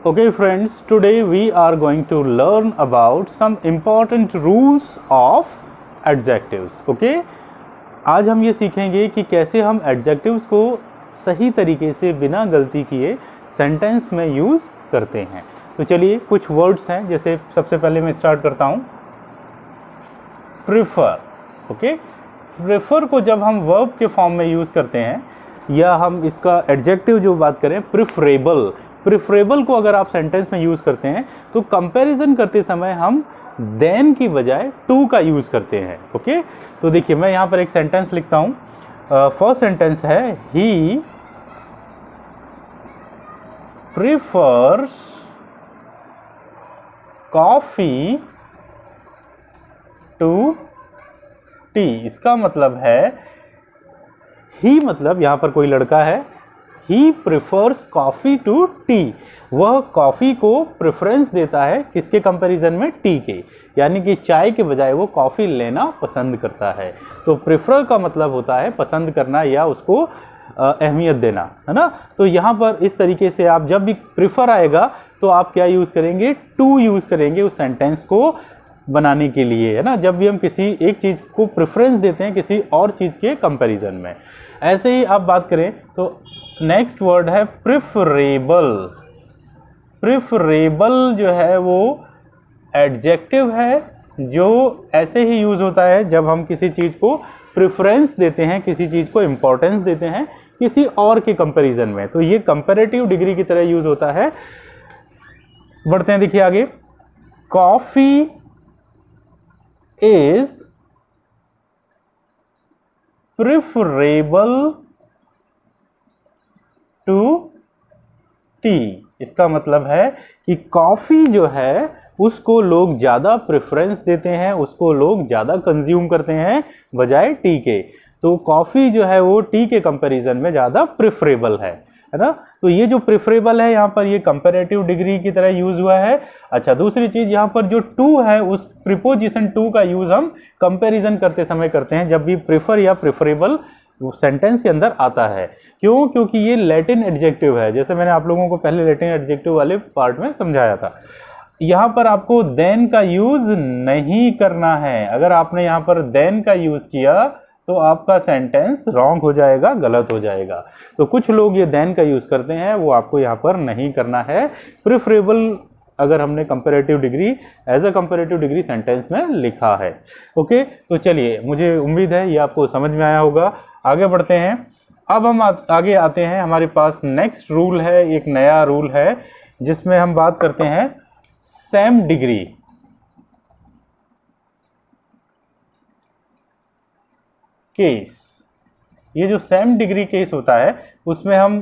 Okay friends, today we are going to learn about some important rules of adjectives. Okay? आज हम ये सीखेंगे कि कैसे हम adjectives को सही तरीके से बिना गलती किए सेंटेंस में यूज़ करते हैं। तो चलिए कुछ वर्ड्स हैं, जैसे सबसे पहले मैं स्टार्ट करता हूँ प्रिफर। ओके, प्रिफर को जब हम वर्ब के फॉर्म में यूज़ करते हैं या हम इसका एडजेक्टिव जो बात करें प्रिफरेबल, प्रिफरेबल को अगर आप सेंटेंस में यूज़ करते हैं तो कंपैरिजन करते समय हम देन की बजाय टू का यूज़ करते हैं। ओके, तो देखिए मैं यहाँ पर एक सेंटेंस लिखता हूँ। फर्स्ट सेंटेंस है ही प्रिफर्स कॉफ़ी टू टी। इसका मतलब है ही, मतलब यहाँ पर कोई लड़का है, ही प्रिफर्स कॉफ़ी टू टी। वह कॉफ़ी को प्रेफरेंस देता है किसके कंपैरिजन में? टी के, यानी कि चाय के बजाय वो कॉफ़ी लेना पसंद करता है। तो प्रेफर का मतलब होता है पसंद करना या उसको अहमियत देना, है ना। तो यहाँ पर इस तरीके से आप जब भी प्रिफर आएगा तो आप क्या यूज़ करेंगे? टू यूज़ करेंगे उस सेंटेंस को बनाने के लिए, है ना। जब भी हम किसी एक चीज़ को प्रेफरेंस देते हैं किसी और चीज़ के कंपैरिजन में। ऐसे ही आप बात करें तो नेक्स्ट वर्ड है प्रिफरेबल। प्रिफरेबल जो है वो एडजेक्टिव है जो ऐसे ही यूज़ होता है जब हम किसी चीज़ को प्रेफरेंस देते हैं, किसी चीज़ को इम्पोर्टेंस देते हैं किसी और के कंपैरिजन में। तो ये कंपैरेटिव डिग्री की तरह यूज़ होता है। बढ़ते हैं, देखिए आगे। Coffee is preferable to tea। इसका मतलब है कि कॉफ़ी जो है उसको लोग ज़्यादा प्रेफरेंस देते हैं, उसको लोग ज़्यादा कंज्यूम करते हैं बजाय टी के। तो कॉफ़ी जो है वो टी के कंपैरिजन में ज़्यादा प्रेफरेबल है ना। तो ये जो प्रेफरेबल है यहाँ पर ये कंपैरेटिव डिग्री की तरह यूज़ हुआ है। अच्छा, दूसरी चीज़ यहाँ पर जो टू है उस प्रीपोजिशन टू का यूज़ हम कंपैरिजन करते समय करते हैं जब भी प्रेफर या प्रेफरेबल सेंटेंस के अंदर आता है। क्यों? क्योंकि ये लैटिन एडजेक्टिव है, जैसे मैंने आप लोगों को पहले लैटिन एडजेक्टिव वाले पार्ट में समझाया था। यहाँ पर आपको देन का यूज़ नहीं करना है। अगर आपने यहाँ पर देन का यूज़ किया तो आपका सेंटेंस रॉन्ग हो जाएगा, गलत हो जाएगा। तो कुछ लोग ये देन का यूज़ करते हैं, वो आपको यहाँ पर नहीं करना है। प्रिफरेबल अगर हमने comparative degree as a comparative degree sentence में लिखा है। ओके, तो चलिए, मुझे उम्मीद है ये आपको समझ में आया होगा। आगे बढ़ते हैं। अब हम आगे आते हैं, हमारे पास नेक्स्ट रूल है, एक नया रूल है जिसमें हम बात करते हैं सेम डिग्री। केस, ये जो सेम डिग्री केस होता है उसमें हम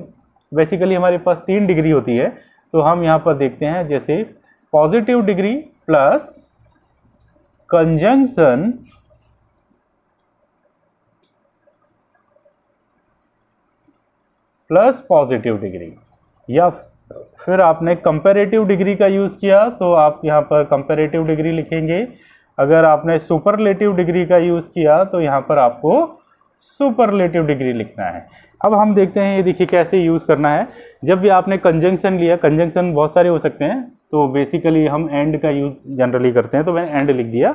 बेसिकली हमारे पास 3 डिग्री होती है। तो हम यहाँ पर देखते हैं, जैसे positive degree plus conjunction plus positive degree, या फिर आपने कंपैरेटिव डिग्री का यूज़ किया तो आप यहाँ पर कंपैरेटिव डिग्री लिखेंगे। अगर आपने सुपरलेटिव डिग्री का यूज़ किया तो यहाँ पर आपको सुपरलेटिव डिग्री लिखना है। अब हम देखते हैं, ये देखिए कैसे यूज़ करना है। जब भी आपने कंजंक्शन लिया, कंजंक्शन बहुत सारे हो सकते हैं, तो बेसिकली हम एंड का यूज़ जनरली करते हैं, तो मैंने एंड लिख दिया।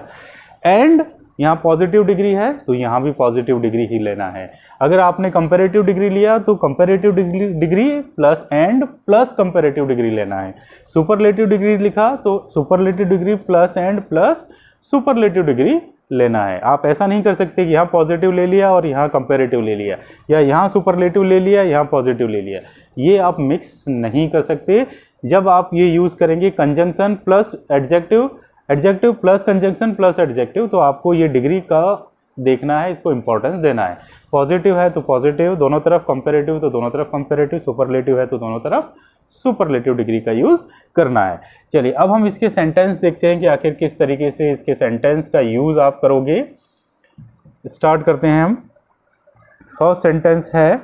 एंड यहाँ पॉजिटिव डिग्री है तो यहाँ भी पॉजिटिव डिग्री ही लेना है। अगर आपने कंपैरेटिव डिग्री लिया तो comparative degree plus and plus comparative degree लेना है। सुपरलेटिव डिग्री लिखा तो superlative degree plus and plus superlative degree लेना है। आप ऐसा नहीं कर सकते कि यहाँ पॉजिटिव ले लिया और यहाँ कंपैरेटिव ले लिया, या यहाँ सुपरलेटिव ले लिया यहाँ पॉजिटिव ले लिया। ये आप मिक्स नहीं कर सकते। जब आप ये यूज़ करेंगे conjunction plus adjective, adjective plus conjunction plus adjective, तो आपको ये डिग्री का देखना है, इसको इंपॉर्टेंस देना है। पॉजिटिव है तो पॉजिटिव दोनों तरफ, कंपैरेटिव तो दोनों तरफ कंपैरेटिव, सुपरलेटिव है तो दोनों तरफ सुपरलेटिव डिग्री का यूज़ करना है। चलिए अब हम इसके सेंटेंस देखते हैं कि आखिर किस तरीके से इसके सेंटेंस का यूज़ आप करोगे। स्टार्ट करते हैं हम। फर्स्ट सेंटेंस है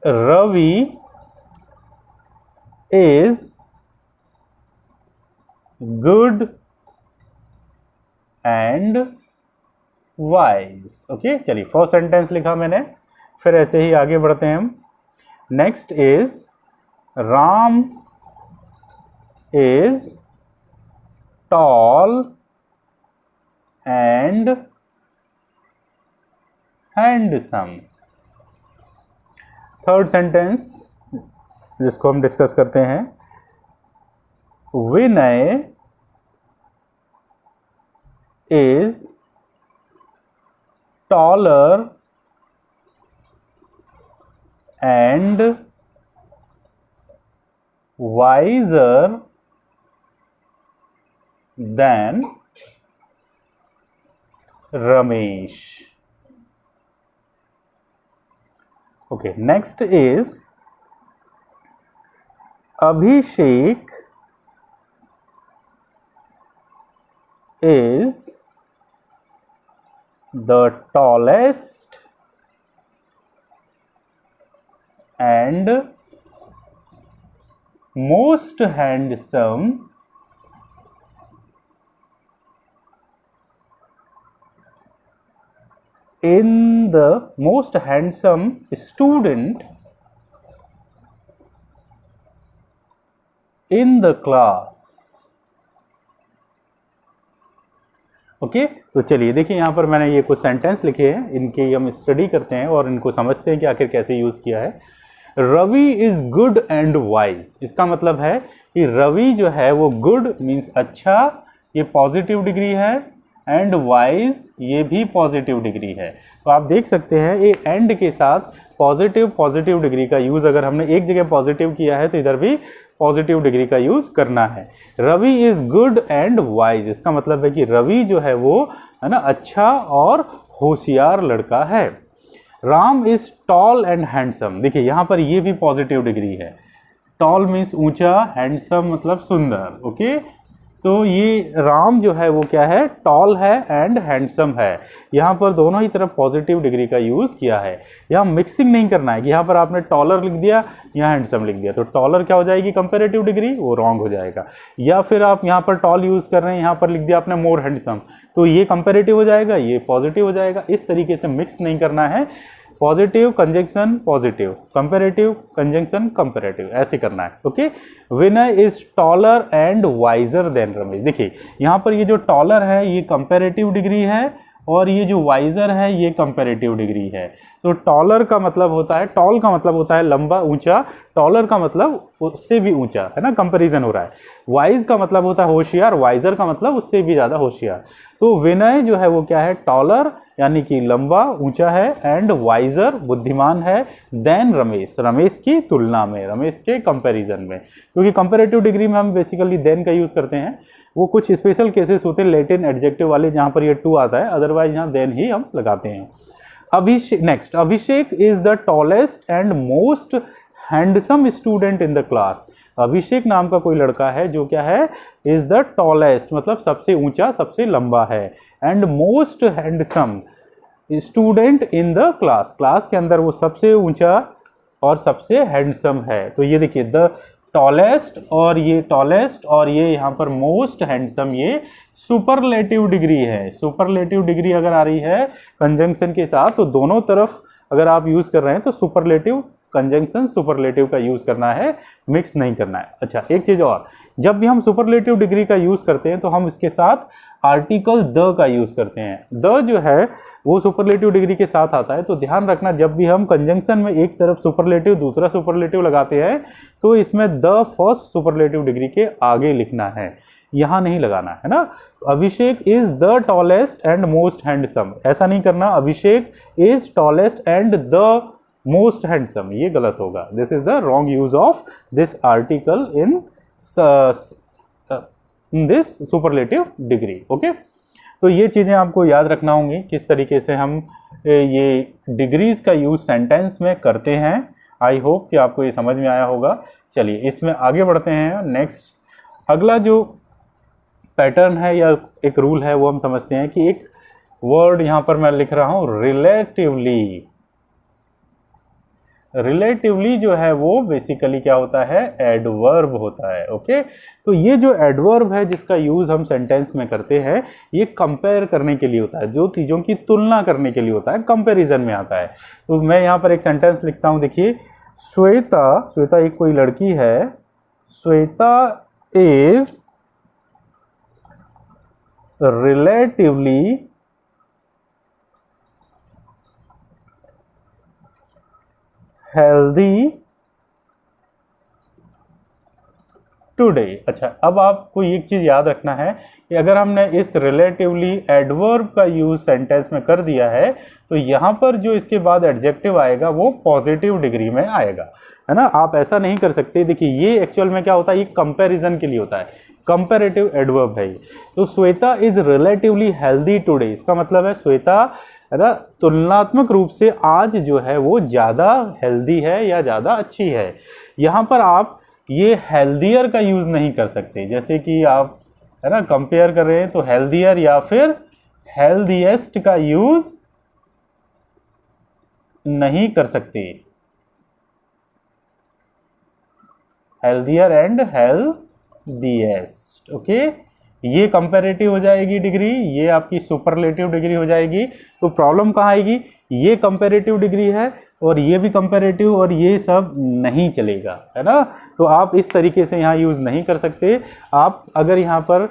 Ravi is good and wise. Okay, चलिए फर्स्ट सेंटेंस लिखा मैंने, फिर ऐसे ही आगे बढ़ते हैं हम। Next is Ram is tall and handsome। Third sentence जिसको हम डिस्कस करते हैं, Vinay is taller and wiser than Ramesh। Okay, next is Abhishek is the tallest and most handsome student in the class। Okay तो चलिए देखिए यहाँ पर मैंने ये कुछ सेंटेंस लिखे हैं, इनकी हम स्टडी करते हैं और इनको समझते हैं कि आखिर कैसे यूज़ किया है। Ravi is good and wise, इसका मतलब है कि रवि जो है वो गुड मीन्स अच्छा, ये पॉजिटिव डिग्री है, एंड वाइज ये भी पॉजिटिव डिग्री है। तो आप देख सकते हैं ये एंड के साथ पॉजिटिव डिग्री का यूज़ अगर हमने एक जगह पॉजिटिव किया है तो इधर भी पॉजिटिव डिग्री का यूज़ करना है। Ravi is good and wise, इसका मतलब है कि रवि जो है वो है ना अच्छा और होशियार लड़का है। Ram is tall and handsome, देखिए यहाँ पर ये भी पॉजिटिव डिग्री है। टॉल मीन्स ऊंचा, हैंडसम मतलब सुंदर। ओके तो ये राम जो है वो क्या है, टॉल है एंड हैंडसम है। यहाँ पर दोनों ही तरफ पॉजिटिव डिग्री का यूज़ किया है। यहाँ मिक्सिंग नहीं करना है कि यहाँ पर आपने टॉलर लिख दिया, यहाँ हैंडसम लिख दिया, तो टॉलर क्या हो जाएगी कंपैरेटिव डिग्री, वो रॉन्ग हो जाएगा। या फिर आप यहाँ पर टॉल यूज़ कर रहे हैं, यहाँ पर लिख दिया आपने मोर हैंडसम, तो ये कंपैरेटिव हो जाएगा, ये पॉजिटिव हो जाएगा। इस तरीके से मिक्स नहीं करना है, positive conjunction positive, comparative conjunction comparative, ऐसे करना है। Okay Vinay is taller and visor then Ramesh, देखिए यहाँ पर ये जो टॉलर है ये कंपैरेटिव डिग्री है और ये जो वाइजर है ये कंपैरेटिव डिग्री है। तो टॉलर का मतलब होता है, टॉल का मतलब होता है लंबा ऊंचा, टॉलर का मतलब उससे भी ऊंचा, है ना, कंपैरिजन हो रहा है। वाइज का मतलब होता है होशियार, वाइजर का मतलब उससे भी ज़्यादा होशियार। तो विनय जो है वो क्या है, टॉलर यानी कि लंबा ऊंचा है, एंड वाइजर बुद्धिमान है, देन रमेश, रमेश की तुलना में, रमेश के कंपैरिजन में। क्योंकि कंपैरेटिव डिग्री में हम बेसिकली देन का यूज़ करते हैं, वो कुछ स्पेशल केसेस होते हैं लैटिन एडजेक्टिव वाले जहाँ पर ये टू आता है, अदरवाइज यहाँ देन ही हम लगाते हैं। Abhishek next, Abhishek is the tallest and most handsome student in the class. Abhishek नाम का कोई लड़का है जो क्या है, इज द टॉलेस्ट मतलब सबसे ऊंचा, सबसे लंबा है, and most handsome student in the class, class के अंदर वो सबसे ऊंचा और सबसे हैंडसम है। तो ये देखिए द टॉलेस्ट और ये यहाँ पर मोस्ट हैंडसम, ये सुपरलेटिव डिग्री है। सुपरलेटिव डिग्री अगर आ रही है कंजंक्शन के साथ तो दोनों तरफ अगर आप यूज़ कर रहे हैं तो सुपरलेटिव कंजंक्शन सुपरलेटिव का यूज़ करना है, मिक्स नहीं करना है। अच्छा एक चीज़ और, जब भी हम सुपरलेटिव डिग्री का यूज़ करते हैं तो हम इसके साथ आर्टिकल द का यूज़ करते हैं। द जो है वो सुपरलेटिव डिग्री के साथ आता है, तो ध्यान रखना जब भी हम कंजंक्शन में एक तरफ सुपरलेटिव दूसरा सुपरलेटिव लगाते हैं तो इसमें द फर्स्ट सुपरलेटिव डिग्री के आगे लिखना है, यहाँ नहीं लगाना है ना। Abhishek is the tallest and most handsome, ऐसा नहीं करना, Abhishek is tallest and the most handsome, ये गलत होगा। This is the wrong use of this article in this superlative degree. Okay तो ये चीज़ें आपको याद रखना होंगी किस तरीके से हम ये डिग्रीज का यूज सेंटेंस में करते हैं। आई होप कि आपको ये समझ में आया होगा। चलिए इसमें आगे बढ़ते हैं। नेक्स्ट अगला जो पैटर्न है या एक रूल है वो हम समझते हैं कि एक वर्ड यहाँ पर मैं लिख रहा हूँ रिलेटिवली। रिलेटिवली जो है वो बेसिकली क्या होता है, एडवर्ब होता है। ओके तो ये जो एडवर्ब है जिसका यूज़ हम सेंटेंस में करते हैं ये कंपेयर करने के लिए होता है, जो चीज़ों की तुलना करने के लिए होता है, कंपैरिजन में आता है। तो मैं यहाँ पर एक सेंटेंस लिखता हूँ, देखिए श्वेता, श्वेता एक कोई लड़की है, Shweta is relatively healthy today. अच्छा, अब आपको एक चीज याद रखना है कि अगर हमने इस रिलेटिवली एडवर्ब का यूज सेंटेंस में कर दिया है तो यहां पर जो इसके बाद एडजेक्टिव आएगा वो पॉजिटिव डिग्री में आएगा, है ना। आप ऐसा नहीं कर सकते। देखिए ये एक्चुअल में क्या होता है, ये कंपैरिजन के लिए होता है, कंपैरेटिव एडवर्ब है। तो Shweta is relatively healthy today, इसका मतलब है श्वेता, है ना, तुलनात्मक रूप से आज जो है वो ज़्यादा हेल्दी है या ज़्यादा अच्छी है। यहाँ पर आप ये हेल्दियर का यूज़ नहीं कर सकते, जैसे कि आप, है ना, कंपेयर कर रहे हैं तो हेल्दियर या फिर हेल्दीएस्ट का यूज़ नहीं कर सकते। Healthier and healthiest, okay. ये कंपैरेटिव हो जाएगी डिग्री, ये आपकी सुपरलेटिव डिग्री हो जाएगी। तो प्रॉब्लम कहाँ आएगी, ये कंपैरेटिव डिग्री है और ये भी कंपैरेटिव, और ये सब नहीं चलेगा, है ना। तो आप इस तरीके से यहाँ यूज़ नहीं कर सकते। आप अगर यहाँ पर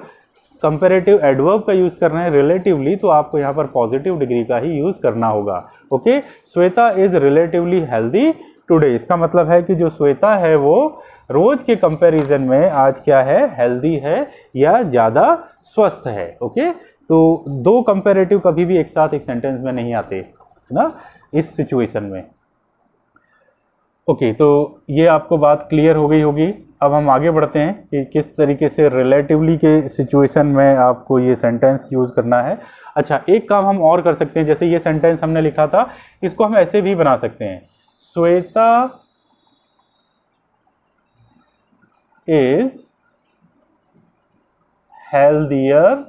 कंपैरेटिव एडवर्ब का यूज़ कर रहे हैं रिलेटिवली, तो आपको यहाँ पर पॉजिटिव डिग्री का ही यूज़ करना होगा, okay. Shweta is relatively healthy today, इसका मतलब है कि जो श्वेता है वो रोज के कंपैरिजन में आज क्या है, हेल्दी है या ज़्यादा स्वस्थ है, ओके। तो दो कंपैरेटिव कभी भी एक साथ एक सेंटेंस में नहीं आते, है ना, इस सिचुएशन में, ओके। तो ये आपको बात क्लियर हो गई होगी। अब हम आगे बढ़ते हैं कि किस तरीके से रिलेटिवली के सिचुएशन में आपको ये सेंटेंस यूज़ करना है। अच्छा, एक काम हम और कर सकते हैं, जैसे ये सेंटेंस हमने लिखा था, इसको हम ऐसे भी बना सकते हैं, श्वेता इज हेल्दियर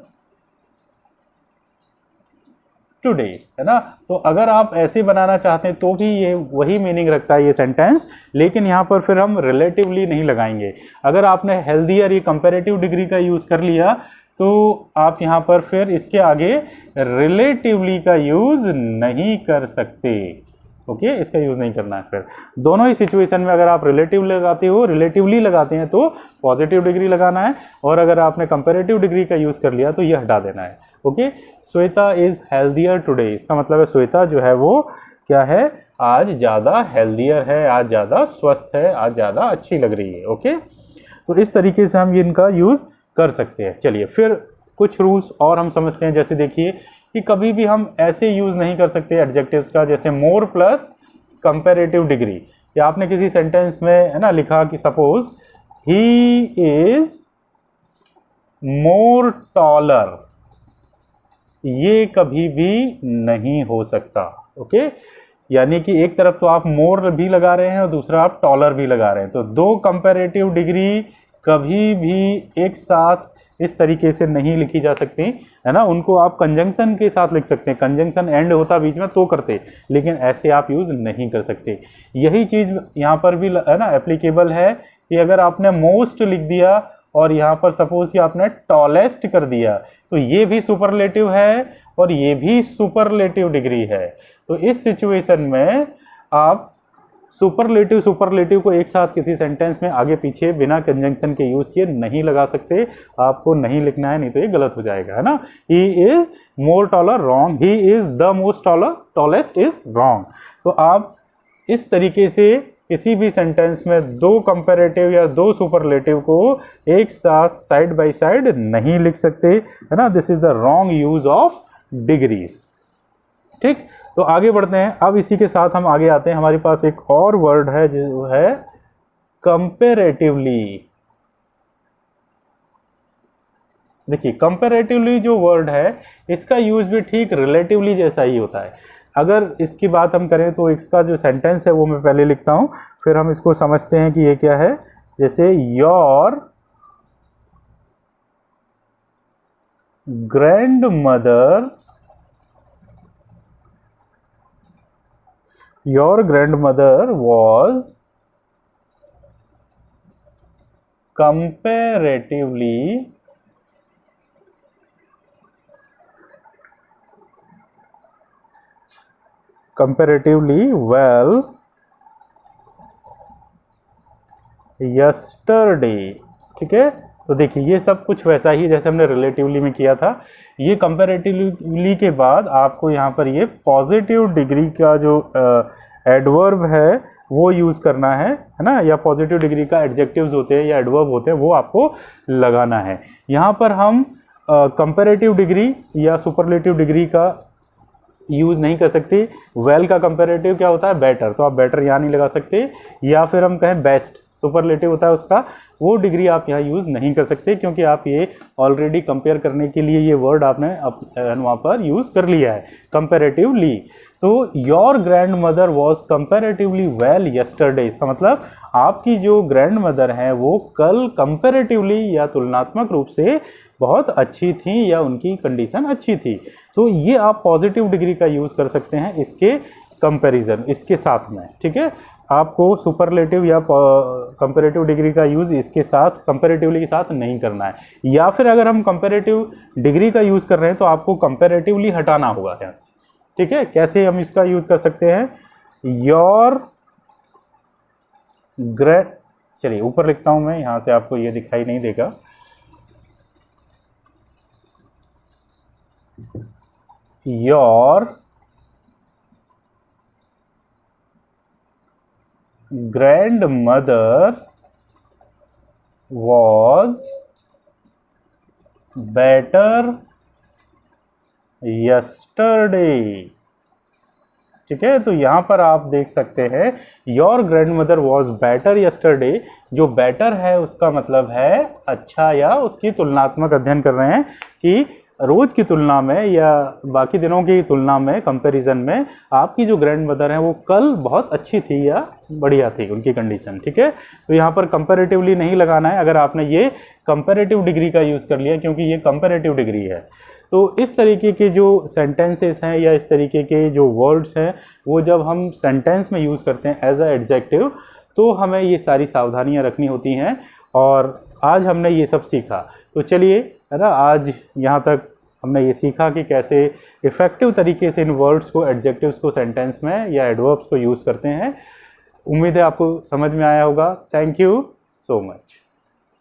टुडे, है ना। तो अगर आप ऐसे बनाना चाहते हैं तो भी ये वही मीनिंग रखता है ये सेंटेंस, लेकिन यहाँ पर फिर हम रिलेटिवली नहीं लगाएंगे। अगर आपने हेल्दियर ये कंपैरेटिव डिग्री का यूज़ कर लिया तो आप यहाँ पर फिर इसके आगे रिलेटिवली का यूज़ नहीं कर सकते, ओके। इसका यूज़ नहीं करना है। फिर दोनों ही सिचुएशन में अगर आप रिलेटिवली लगाते हैं तो पॉजिटिव डिग्री लगाना है, और अगर आपने कंपैरेटिव डिग्री का यूज़ कर लिया तो ये हटा देना है, okay. Shweta is healthier today, इसका मतलब है श्वेता जो है वो क्या है, आज ज़्यादा हेल्दियर है, आज ज़्यादा स्वस्थ है, आज ज़्यादा अच्छी लग रही है, ओके। तो इस तरीके से हम इनका यूज़ कर सकते हैं। चलिए फिर कुछ रूल्स और हम समझते हैं। जैसे देखिए कि कभी भी हम ऐसे यूज़ नहीं कर सकते एडजेक्टिव्स का, जैसे मोर प्लस कंपैरेटिव डिग्री, या आपने किसी सेंटेंस में, है ना, लिखा कि suppose he is more taller, ये कभी भी नहीं हो सकता, ओके। यानी कि एक तरफ तो आप मोर भी लगा रहे हैं और दूसरा आप टॉलर भी लगा रहे हैं, तो दो कंपैरेटिव डिग्री कभी भी एक साथ इस तरीके से नहीं लिखी जा सकती, है ना। उनको आप कंजंक्शन के साथ लिख सकते हैं, कंजंक्शन एंड होता बीच में तो करते, लेकिन ऐसे आप यूज़ नहीं कर सकते। यही चीज़ यहाँ पर भी, है ना, एप्लीकेबल है कि अगर आपने मोस्ट लिख दिया और यहाँ पर सपोज कि आपने टॉलेस्ट कर दिया, तो ये भी सुपरलेटिव है और ये भी सुपरलेटिव डिग्री है। तो इस सिचुएशन में आप सुपरलेटिव को एक साथ किसी सेंटेंस में आगे पीछे बिना कंजंक्शन के यूज़ किए नहीं लगा सकते, आपको नहीं लिखना है, नहीं तो ये गलत हो जाएगा, है ना। He is more taller, wrong. He is the most taller, tallest is wrong. तो आप इस तरीके से किसी भी सेंटेंस में दो कंपैरेटिव या दो सुपरलेटिव को एक साथ साइड बाय साइड नहीं लिख सकते, है ना। This is the wrong use of degrees, ठीक। तो आगे बढ़ते हैं। अब इसी के साथ हम आगे आते हैं, हमारे पास एक और वर्ड है जो है कंपैरेटिवली। देखिए कंपैरेटिवली जो वर्ड है इसका यूज भी ठीक रिलेटिवली जैसा ही होता है। अगर इसकी बात हम करें तो इसका जो सेंटेंस है वो मैं पहले लिखता हूं, फिर हम इसको समझते हैं कि ये क्या है। जैसे your grandmother was comparatively well yesterday, ठीक है। तो देखिए ये सब कुछ वैसा ही जैसे हमने रिलेटिवली में किया था। ये कंपैरेटिवली के बाद आपको यहाँ पर ये पॉजिटिव डिग्री का जो एडवर्ब है वो यूज़ करना है ना, या पॉजिटिव डिग्री का एडजेक्टिव्स होते हैं या एडवर्ब होते हैं वो आपको लगाना है। यहाँ पर हम कंपैरेटिव डिग्री या सुपरलेटिव डिग्री का यूज़ नहीं कर सकते। वेल का कंपैरेटिव क्या होता है, बेटर, तो आप बेटर यहाँ नहीं लगा सकते। या फिर हम कहें बेस्ट, सुपरलेटिव होता है उसका, वो डिग्री आप यहाँ यूज़ नहीं कर सकते क्योंकि आप ये ऑलरेडी कंपेयर करने के लिए ये वर्ड आपने वहाँ पर यूज़ कर लिया है, कंपैरेटिवली। तो your grand mother was comparatively well yesterday, इसका मतलब आपकी जो ग्रैंड मदर हैं वो कल कंपैरेटिवली या तुलनात्मक रूप से बहुत अच्छी थी या उनकी कंडीशन अच्छी थी। तो ये आप पॉजिटिव डिग्री का यूज़ कर सकते हैं इसके कंपैरिजन, इसके साथ में, ठीक है। आपको सुपरलेटिव या कंपैरेटिव डिग्री का यूज़ इसके साथ कंपैरेटिवली के साथ नहीं करना है। या फिर अगर हम कंपैरेटिव डिग्री का यूज़ कर रहे हैं तो आपको कंपैरेटिवली हटाना होगा यहाँ से, ठीक है। कैसे हम इसका यूज़ कर सकते हैं, योर चलिए ऊपर लिखता हूँ मैं, यहाँ से आपको ये दिखाई नहीं देगा। Your grandmother was better yesterday, ठीक है। तो यहाँ पर आप देख सकते हैं your grand mother was better yesterday, जो बेटर है उसका मतलब है अच्छा, या उसकी तुलनात्मक अध्ययन कर रहे हैं कि रोज़ की तुलना में या बाकी दिनों की तुलना में, कंपैरिजन में आपकी जो ग्रैंड मदर है वो कल बहुत अच्छी थी या बढ़िया थी उनकी कंडीशन, ठीक है। तो यहाँ पर कंपैरेटिवली नहीं लगाना है अगर आपने ये कंपैरेटिव डिग्री का यूज़ कर लिया, क्योंकि ये कंपैरेटिव डिग्री है। तो इस तरीके के जो सेंटेंसेस हैं या इस तरीके के जो वर्ड्स हैं वो जब हम सेंटेंस में यूज़ करते हैं एज अ एडजेक्टिव, तो हमें ये सारी सावधानियाँ रखनी होती हैं। और आज हमने ये सब सीखा। तो चलिए, है ना, आज यहाँ तक हमने ये सीखा कि कैसे इफ़ेक्टिव तरीके से इन वर्ड्स को, एडजेक्टिव्स को सेंटेंस में या एडवर्ब्स को यूज़ करते हैं। उम्मीद है आपको समझ में आया होगा। Thank you so much.